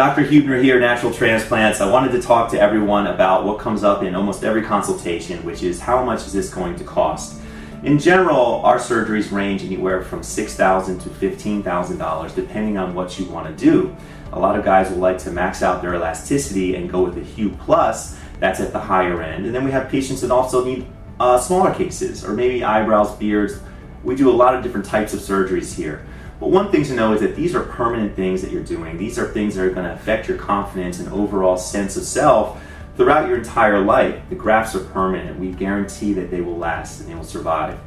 Dr. Huebner here, Natural Transplants. I wanted to talk to everyone about what comes up in almost every consultation, which is how much is this going to cost? In general, our surgeries range anywhere from $6,000 to $15,000 depending on what you want to do. A lot of guys will like to max out their elasticity and go with the Hue Plus. That's at the higher end. And then we have patients that also need smaller cases, or maybe eyebrows, beards. We do a lot of different types of surgeries here. But one thing to know is that these are permanent things that you're doing. These are things that are going to affect your confidence and overall sense of self throughout your entire life. The grafts are permanent. We guarantee that they will last and they will survive.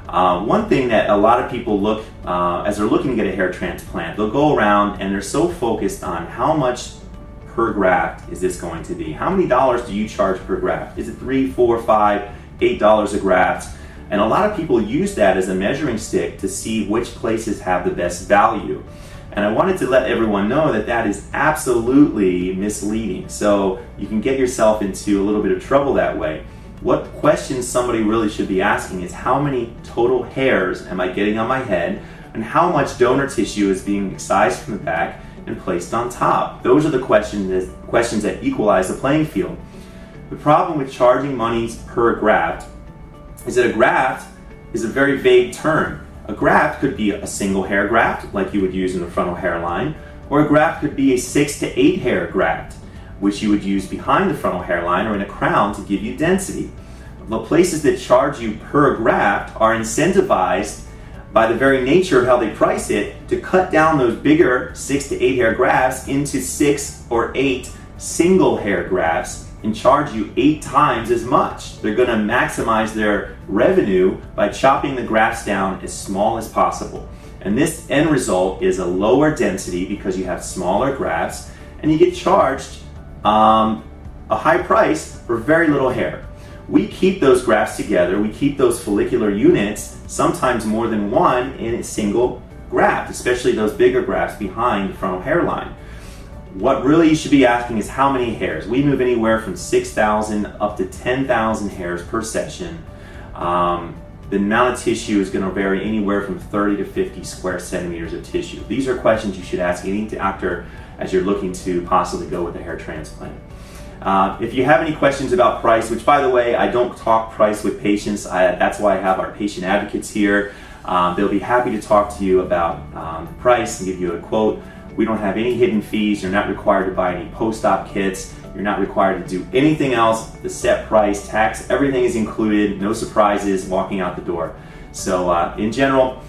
One thing that a lot of people look, as they're looking to get a hair transplant, they'll go around and they're so focused on how much per graft is this going to be? How many dollars do you charge per graft? Is it $3, $4, $5, $8 a graft? And a lot of people use that as a measuring stick to see which places have the best value. And I wanted to let everyone know that that is absolutely misleading. So you can get yourself into a little bit of trouble that way. What questions somebody really should be asking is how many total hairs am I getting on my head, and how much donor tissue is being excised from the back and placed on top. Those are the questions that equalize the playing field. The problem with charging money per graft is that a graft is a very vague term. A graft could be a single hair graft, like you would use in the frontal hairline, or a graft could be a 6 to 8 hair graft, which you would use behind the frontal hairline or in a crown to give you density. The places that charge you per graft are incentivized by the very nature of how they price it to cut down those bigger 6 to 8 hair grafts into 6 or 8 single hair grafts and charge you 8 times as much. They're going to maximize their revenue by chopping the grafts down as small as possible. And this end result is a lower density because you have smaller grafts and you get charged a high price for very little hair. We keep those grafts together, we keep those follicular units, sometimes more than one, in a single graft, especially those bigger grafts behind the frontal hairline. What really you should be asking is how many hairs. We move anywhere from 6,000 up to 10,000 hairs per session. The amount of tissue is going to vary anywhere from 30 to 50 square centimeters of tissue. These are questions you should ask any doctor as you're looking to possibly go with a hair transplant. If you have any questions about price, which by the way, I don't talk price with patients, that's why I have our patient advocates here. They'll be happy to talk to you about the price and give you a quote. We don't have any hidden fees. You're not required to buy any post-op kits. You're not required to do anything else. The set price, tax, everything is included. No surprises walking out the door. So in general,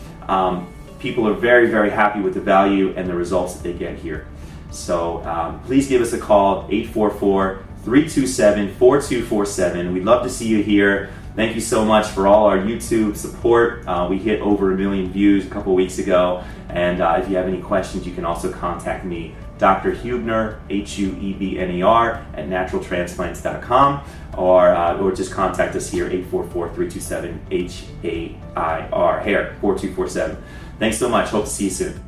people are very, very happy with the value and the results that they get here. So please give us a call, 844-327-4247. We'd love to see you here. Thank you so much for all our YouTube support. We hit over 1 million views a couple weeks ago. And if you have any questions, you can also contact me, Dr. Huebner, Huebner, at naturaltransplants.com, or just contact us here, 844-327-HAIR, hair, 4247. Thanks so much. Hope to see you soon.